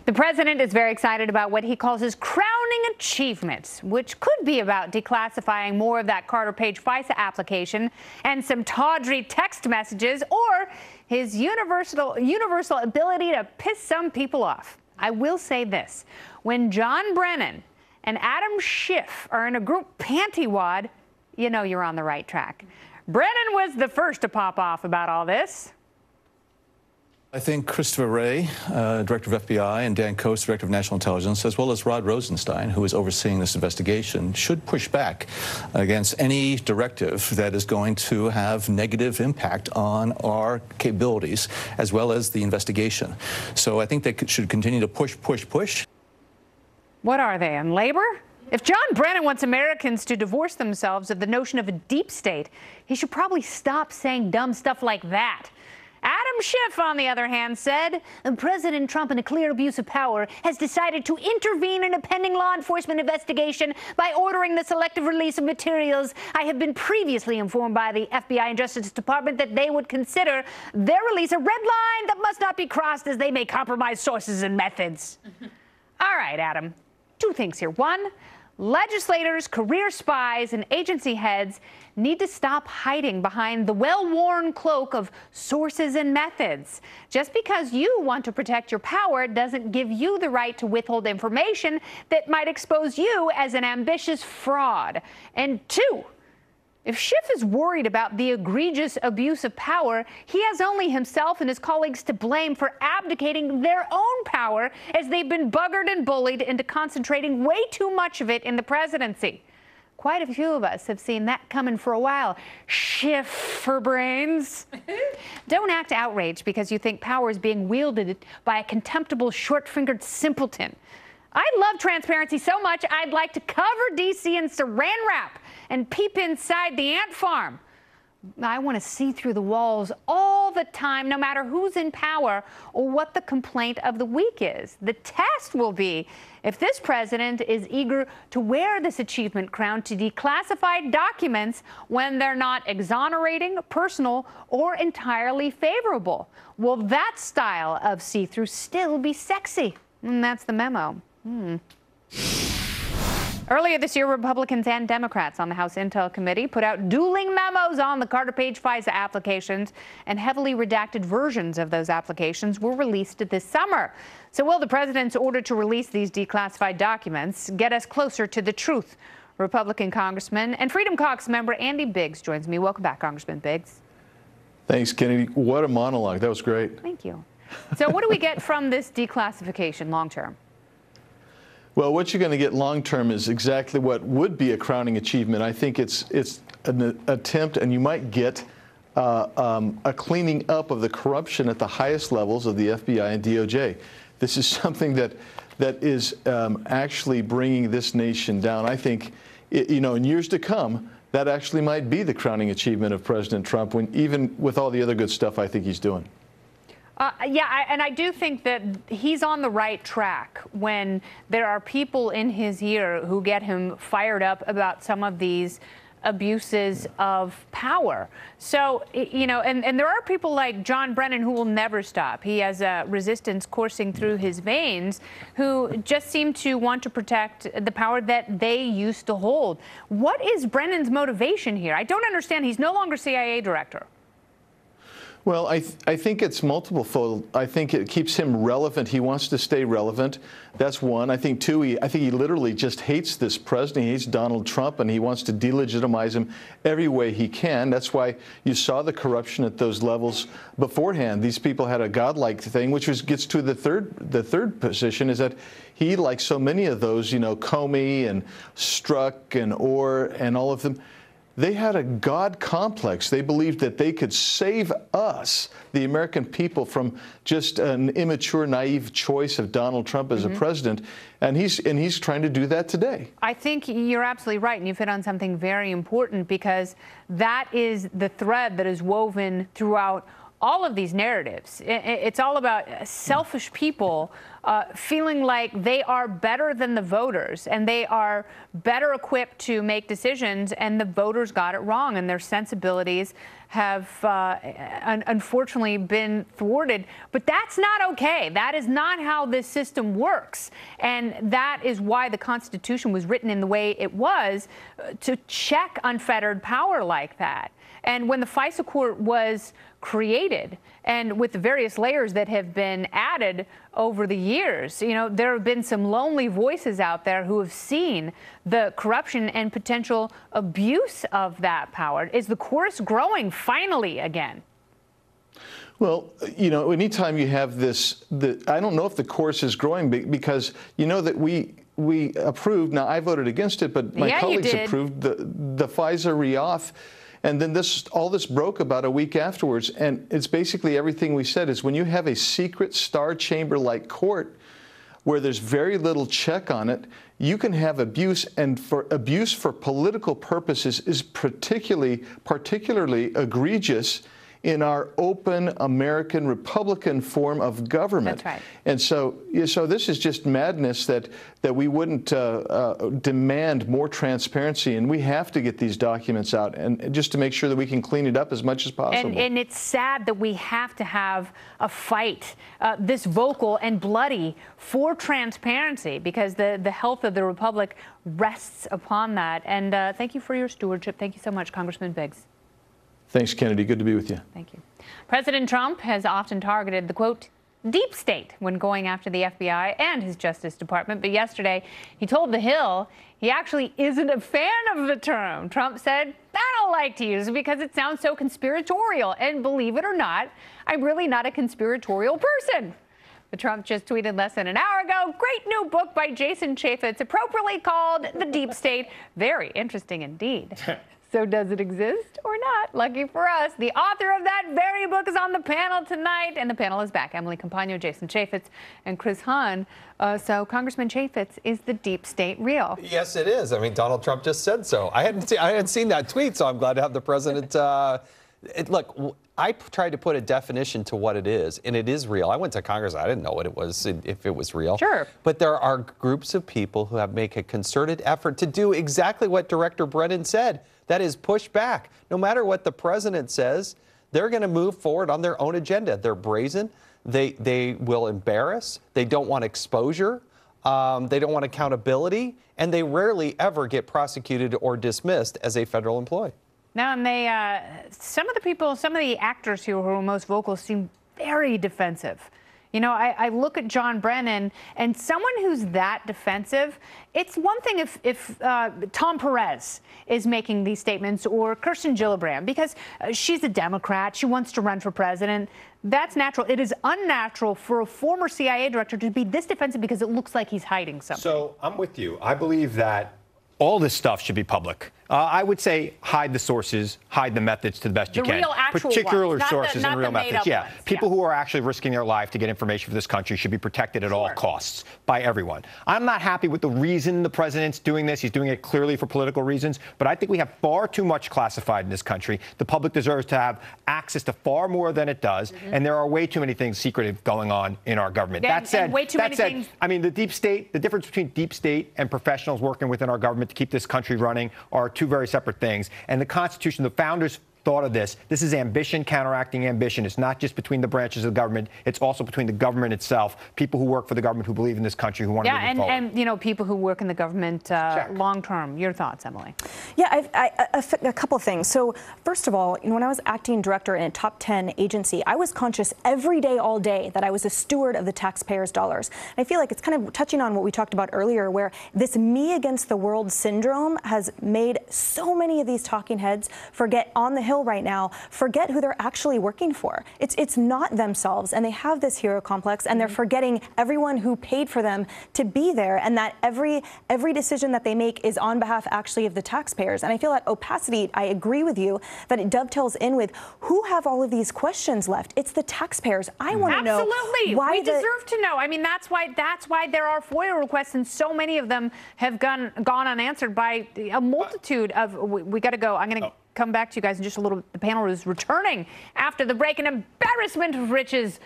The president is very excited about what he calls his crowning achievements, which could be about declassifying more of that Carter Page FISA application and some tawdry text messages, or his universal ability to piss some people off. I will say this. When John Brennan and Adam Schiff are in a group panty wad, you know you're on the right track. Brennan was the first to pop off about all this. I think Christopher Wray, Director of FBI, and Dan Coats, Director of National Intelligence, as well as Rod Rosenstein, who is overseeing this investigation, should push back against any directive that is going to have negative impact on our capabilities, as well as the investigation. So I think they should continue to push. What are they, on labor? If John Brennan wants Americans to divorce themselves of the notion of a deep state, he should probably stop saying dumb stuff like that. Adam Schiff, on the other hand, said, President Trump, in a clear abuse of power, has decided to intervene in a pending law enforcement investigation by ordering the selective release of materials. I have been previously informed by the FBI and Justice Department that they would consider their release a red line that must not be crossed, as they may compromise sources and methods. All right, Adam, two things here. One, legislators, career spies, and agency heads need to stop hiding behind the well-worn cloak of sources and methods. Just because you want to protect your power doesn't give you the right to withhold information that might expose you as an ambitious fraud. And two, if Schiff is worried about the egregious abuse of power, he has only himself and his colleagues to blame for abdicating their own power, as they've been buggered and bullied into concentrating way too much of it in the presidency. Quite a few of us have seen that coming for a while. Schiff for brains. Don't act outraged because you think power is being wielded by a contemptible, short-fingered simpleton. I love transparency so much, I'd like to cover D.C. in saran wrap and peep inside the ant farm. I want to see through the walls all the time, no matter who's in power or what the complaint of the week is. The test will be if this president is eager to wear this achievement crown to declassified documents when they're not exonerating, personal, or entirely favorable. Will that style of see-through still be sexy? And that's the memo. Earlier this year, Republicans and Democrats on the House Intel Committee put out dueling memos on the Carter Page FISA applications, and heavily redacted versions of those applications were released this summer. So will the president's order to release these declassified documents get us closer to the truth? Republican Congressman and Freedom Caucus member Andy Biggs joins me. Welcome back, Congressman Biggs. Thanks, Kennedy. What a monologue. That was great. Thank you. So what do we get from this declassification long term? Well, what you're going to get long-term is exactly what would be a crowning achievement. I think it's an attempt, and you might get a cleaning up of the corruption at the highest levels of the FBI and DOJ. This is something that is actually bringing this nation down. I think, in years to come, that actually might be the crowning achievement of President Trump, even with all the other good stuff I think he's doing. And I do think that he's on the right track when there are people in his ear who get him fired up about some of these abuses of power. So, and there are people like John Brennan who will never stop. He has a resistance coursing through his veins who just seem to want to protect the power that they used to hold. What is Brennan's motivation here? I don't understand. He's no longer CIA director. Well, I think it's multiple-fold. I think it keeps him relevant. He wants to stay relevant. That's one. I think, two, I think he literally just hates this president. He hates Donald Trump, and he wants to delegitimize him every way he can. That's why you saw the corruption at those levels beforehand. These people had a godlike thing, which gets to the third position, is that he, like so many of those, Comey and Strzok and Orr and all of them, they had a God complex. They believed that they could save us, the American people, from just an immature, naive choice of Donald Trump as a president. And he's trying to do that today. I think you're absolutely right. And you've hit on something very important, because that is the thread that is woven throughout all of these narratives. It's all about selfish people feeling like they are better than the voters and they are better equipped to make decisions, and the voters got it wrong, and their sensibilities have unfortunately been thwarted. But that's not okay. That is not how this system works. And that is why the Constitution was written in the way it was, to check unfettered power like that. And when the FISA court was created, and with the various layers that have been added over the years, you know, there have been some lonely voices out there who have seen the corruption and potential abuse of that power. Is the course growing finally again? Well, you know, anytime you have this, I don't know if the course is growing, because you know that we approved, now I voted against it, but my colleagues approved the FISA reauth. And then all this broke about a week afterwards. And it's basically everything we said is, when you have a secret star chamber-like court where there's very little check on it, you can have abuse. And for abuse for political purposes is particularly egregious in our open American Republican form of government. That's right. And so this is just madness that we wouldn't demand more transparency, and we have to get these documents out, and just to make sure that we can clean it up as much as possible. And it's sad that we have to have a fight this vocal and bloody for transparency, because the health of the republic rests upon that. And thank you for your stewardship. Thank you so much, Congressman Biggs. Thanks, Kennedy. Good to be with you. Thank you. President Trump has often targeted the, quote, deep state when going after the FBI and his Justice Department. But yesterday, he told The Hill he actually isn't a fan of the term. Trump said, I don't like to use it because it sounds so conspiratorial. And believe it or not, I'm really not a conspiratorial person. But Trump just tweeted less than an hour ago, great new book by Jason Chaffetz, appropriately called The Deep State. Very interesting indeed. So does it exist or not? Lucky for us, the author of that very book is on the panel tonight, and the panel is back. Emily Compagno, Jason Chaffetz, and Chris Hahn. So Congressman Chaffetz, is the deep state real? Yes, it is. I mean, Donald Trump just said so. I hadn't seen that tweet, so I'm glad to have the president. Look, I tried to put a definition to what it is, and it is real. I went to Congress. I didn't know what it was, if it was real. Sure. But there are groups of people who have made a concerted effort to do exactly what Director Brennan said. That is, push back. No matter what the president says, they're going to move forward on their own agenda. They're brazen. They will embarrass. They don't want exposure. They don't want accountability. And they rarely ever get prosecuted or dismissed as a federal employee. Now, and some of the actors who are most vocal seem very defensive. You know, I look at John Brennan, and someone who's that defensive, it's one thing if Tom Perez is making these statements, or Kirsten Gillibrand, because she's a Democrat, she wants to run for president. That's natural. It is unnatural for a former CIA director to be this defensive, because it looks like he's hiding something. So I'm with you. I believe that all this stuff should be public. I would say hide the sources, hide the methods to the best you can. Real actual particular ones, sources and real methods. Yeah, ones. People who are actually risking their life to get information for this country should be protected at all costs by everyone. I'm not happy with the reason the president's doing this. He's doing it clearly for political reasons, but I think we have far too much classified in this country. The public deserves to have access to far more than it does, and there are way too many things secretive going on in our government. That said, I mean, the deep state, the difference between deep state and professionals working within our government to keep this country running are two very separate things. And the Constitution, the founders thought of this. This is ambition counteracting ambition. It's not just between the branches of the government. It's also between the government itself, people who work for the government, who believe in this country, who want to move it forward. And, you know, people who work in the government long term. Your thoughts, Emily? Yeah, a couple of things. So first of all, when I was acting director in a top 10 agency, I was conscious every day, all day, that I was a steward of the taxpayers' dollars. And I feel like it's kind of touching on what we talked about earlier, where this me against the world syndrome has made so many of these talking heads forget on the Hill right now, forget who they're actually working for. It's not themselves, and they have this hero complex, and they're forgetting everyone who paid for them to be there, and that every decision that they make is on behalf actually of the taxpayers. And I feel that opacity, I agree with you, that it dovetails in with who have all of these questions left. It's the taxpayers. I want to know why we deserve to know. I mean, that's why there are FOIA requests, and so many of them have gone unanswered by a multitude of. We got to go. I'm going to come back to you guys in just a little bit. The panel is returning after the break. An embarrassment of riches